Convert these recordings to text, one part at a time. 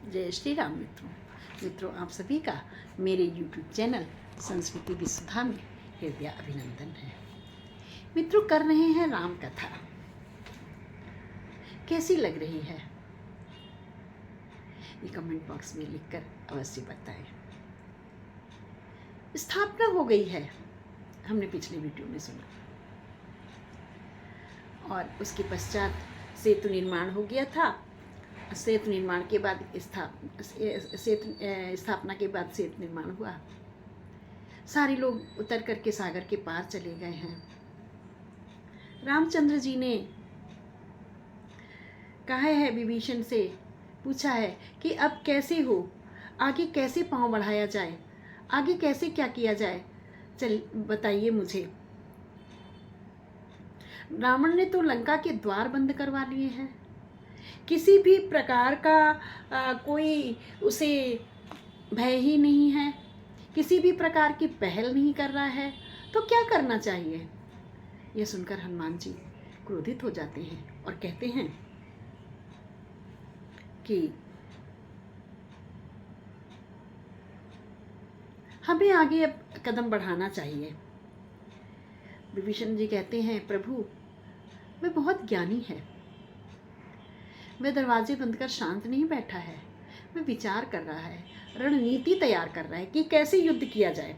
जय श्री राम मित्रों आप सभी का मेरे YouTube चैनल संस्कृति विसुधा में हृदय अभिनंदन है। मित्रों, कर रहे हैं राम कथा, कैसी लग रही है ये कमेंट बॉक्स में लिखकर अवश्य बताएं। स्थापना हो गई है, हमने पिछले वीडियो में सुना, और उसके पश्चात सेतु निर्माण हो गया था। सेतु निर्माण के बाद स्थापना के बाद सेतु निर्माण हुआ। सारे लोग उतर करके सागर के पार चले गए हैं। रामचंद्र जी ने कहा है, विभीषण से पूछा है कि अब कैसे हो, आगे कैसे पांव बढ़ाया जाए, आगे कैसे क्या किया जाए, चल बताइए मुझे। रावण ने तो लंका के द्वार बंद करवा लिए हैं, किसी भी प्रकार का कोई उसे भय ही नहीं है, किसी भी प्रकार की पहल नहीं कर रहा है, तो क्या करना चाहिए। यह सुनकर हनुमान जी क्रोधित हो जाते हैं और कहते हैं कि हमें आगे अब कदम बढ़ाना चाहिए। विभीषण जी कहते हैं, प्रभु वह बहुत ज्ञानी है, वह दरवाजे बंद कर शांत नहीं बैठा है, वह विचार कर रहा है, रणनीति तैयार कर रहा है कि कैसे युद्ध किया जाए।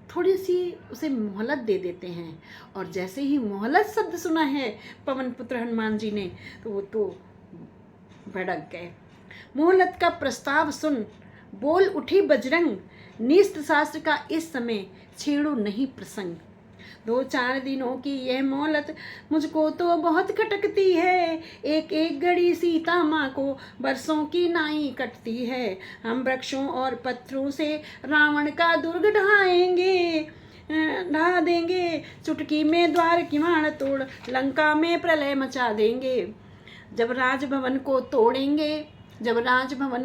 थोड़ी सी उसे मोहलत दे देते हैं। और जैसे ही मोहलत शब्द सुना है पवन पुत्र हनुमान जी ने, तो वो तो भड़क गए। मोहलत का प्रस्ताव सुन बोल उठी बजरंग, निस्त शास्त्र का इस समय छेड़ो नहीं प्रसंग। 2-4 दिनों की यह मोहलत मुझको तो बहुत खटकती है, एक एक घड़ी सीता माँ को बरसों की नाई कटती है। हम वृक्षों और पत्थरों से रावण का दुर्ग ढहा देंगे, चुटकी में द्वार किवाड़ तोड़ लंका में प्रलय मचा देंगे। जब राजभवन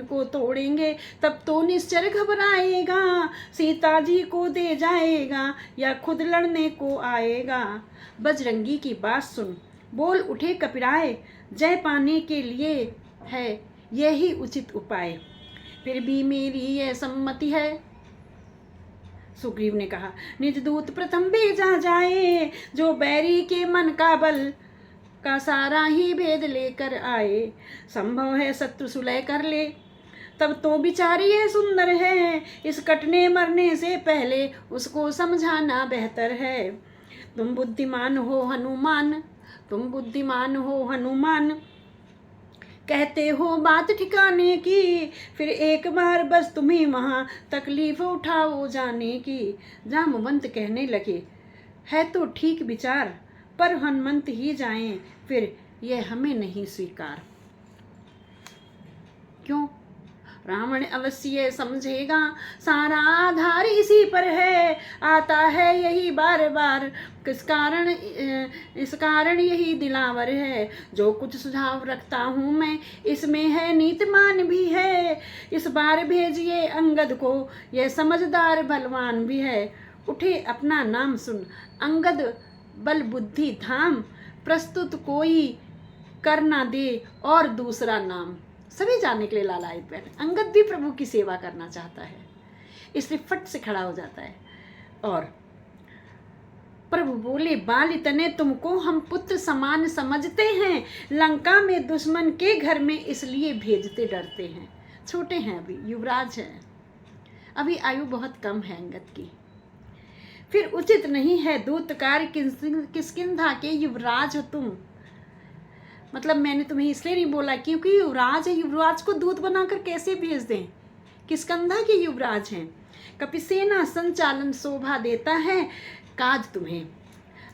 को तोड़ेंगे तब तो निश्चर घबराएगा, सीता जी को दे जाएगा या खुद लड़ने को आएगा। बजरंगी की बात सुन बोल उठे कपिराए, जय पाने के लिए है यही उचित उपाय, फिर भी मेरी यह सम्मति है। सुग्रीव ने कहा, निज दूत प्रथम भेजा जाए, जो बैरी के मन का बल का सारा ही भेद लेकर आए। संभव है शत्रु सुलह कर ले, तब तो बिचारी है सुंदर है, इस कटने मरने से पहले उसको समझाना बेहतर है। तुम बुद्धिमान हो हनुमान, कहते हो बात ठिकाने की, फिर एक बार बस तुम्हें वहाँ तकलीफ उठाओ जाने की। जामवंत कहने लगे, है तो ठीक विचार, पर हनुमंत ही जाएं, फिर यह हमें नहीं स्वीकार। क्यों? रावण अवश्य समझेगा, सारा आधार इसी पर है, आता है यही बार बार, इस कारण यही दिलावर है। जो कुछ सुझाव रखता हूँ मैं, इसमें है नीतिमान भी है, इस बार भेजिए अंगद को, यह समझदार बलवान भी है। उठे अपना नाम सुन अंगद, बल बुद्धि धाम, प्रस्तुत कोई कर ना दे और दूसरा नाम। सभी जानने के लिए लालायित बैठे। अंगद भी प्रभु की सेवा करना चाहता है, इसलिए फट से खड़ा हो जाता है। और प्रभु बोले, बाल इतने तुमको हम पुत्र समान समझते हैं, लंका में दुश्मन के घर में इसलिए भेजते डरते हैं। छोटे हैं, अभी युवराज हैं, अभी आयु बहुत कम है अंगद की। फिर उचित नहीं है दूतकार किष्किंधा के युवराज हो तुम। मतलब मैंने तुम्हें इसलिए नहीं बोला क्योंकि युवराज है, युवराज को दूत बनाकर कैसे भेज दें। किष्किंधा के युवराज हैं। कपिसेना संचालन शोभा देता है काज तुम्हें।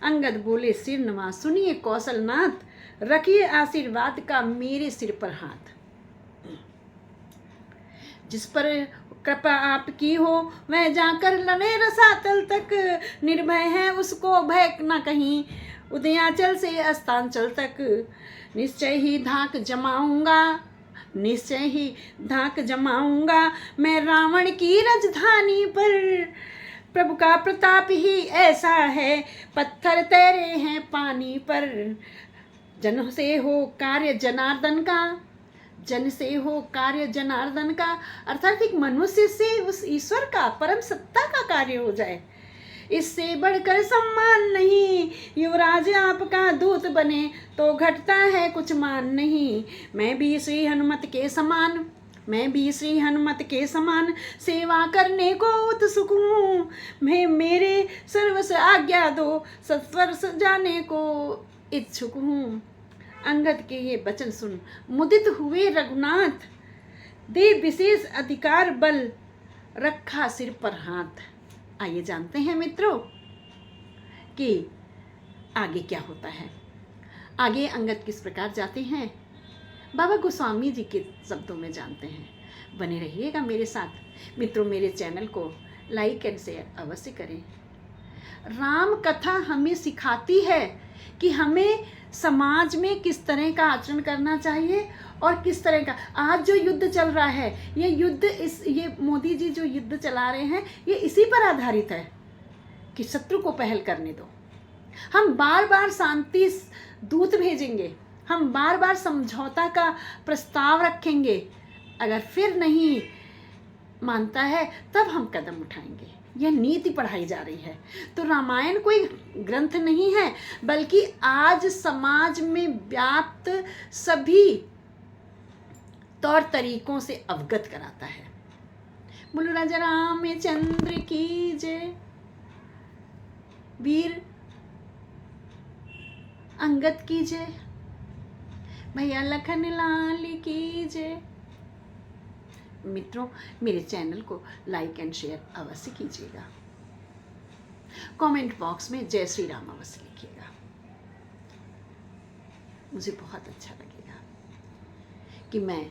अंगद बोले, सिर नवा सुनिए कौशलनाथ, रखिए आशीर्वाद का मेरे सिर पर हाथ। जिस पर कृपा आपकी हो वह जाकर लड़े रसातल तक, निर्भय है उसको भय न कहीं, उदयाचल से अस्तांचल तक। निश्चय ही धाक जमाऊंगा मैं रावण की राजधानी पर। प्रभु का प्रताप ही ऐसा है, पत्थर तैरे हैं पानी पर। जन से हो कार्य जनार्दन का, जन से हो कार्य जनार्दन का, अर्थात एक मनुष्य से उस ईश्वर का, परम सत्ता का कार्य हो जाए। इससे बढ़कर सम्मान नहीं, युवराज आपका दूत बने तो घटता है कुछ मान नहीं। मैं भी श्री हनुमत के समान, मैं भी श्री हनुमत के समान सेवा करने को उत्सुक हूँ। मैं मेरे सर्वस्व आज्ञा दो, सत्वर जाने को इच्छुक हूँ। अंगद के ये वचन सुन मुदित हुए रघुनाथ, दे विशेष अधिकार बल, रखा सिर पर हाथ। आइए जानते हैं मित्रों कि आगे क्या होता है। आगे अंगद किस प्रकार जाते हैं, बाबा गोस्वामी जी के शब्दों में जानते हैं। बने रहिएगा मेरे साथ मित्रों। मेरे चैनल को लाइक एंड शेयर अवश्य करें। राम कथा हमें सिखाती है कि हमें समाज में किस तरह का आचरण करना चाहिए और किस तरह का। आज जो युद्ध चल रहा है, ये युद्ध ये मोदी जी जो युद्ध चला रहे हैं, ये इसी पर आधारित है कि शत्रु को पहल करने दो। हम बार बार शांति दूत भेजेंगे, हम बार बार समझौता का प्रस्ताव रखेंगे, अगर फिर नहीं मानता है तब हम कदम उठाएंगे। यह नीति पढ़ाई जा रही है। तो रामायण कोई ग्रंथ नहीं है, बल्कि आज समाज में व्याप्त सभी तौर तरीकों से अवगत कराता है। बोलो राजा रामचंद्र की जय। वीर अंगद की जय। भैया लखन लाल की जय। मित्रों, मेरे चैनल को लाइक एंड शेयर अवश्य कीजिएगा। कमेंट बॉक्स में जय श्री राम अवश्य लिखिएगा, मुझे बहुत अच्छा लगेगा कि मैं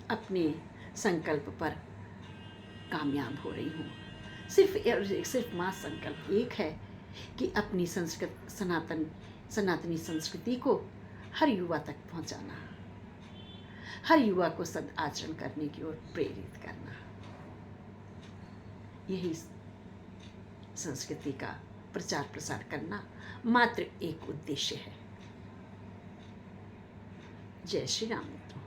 अपने संकल्प पर कामयाब हो रही हूँ। सिर्फ माँ संकल्प एक है कि अपनी सनातनी संस्कृति को हर युवा तक पहुँचाना, हर युवा को सद आचरण करने की ओर प्रेरित करना। यही संस्कृति का प्रचार प्रसार करना मात्र एक उद्देश्य है। जय श्री राम मित्रों।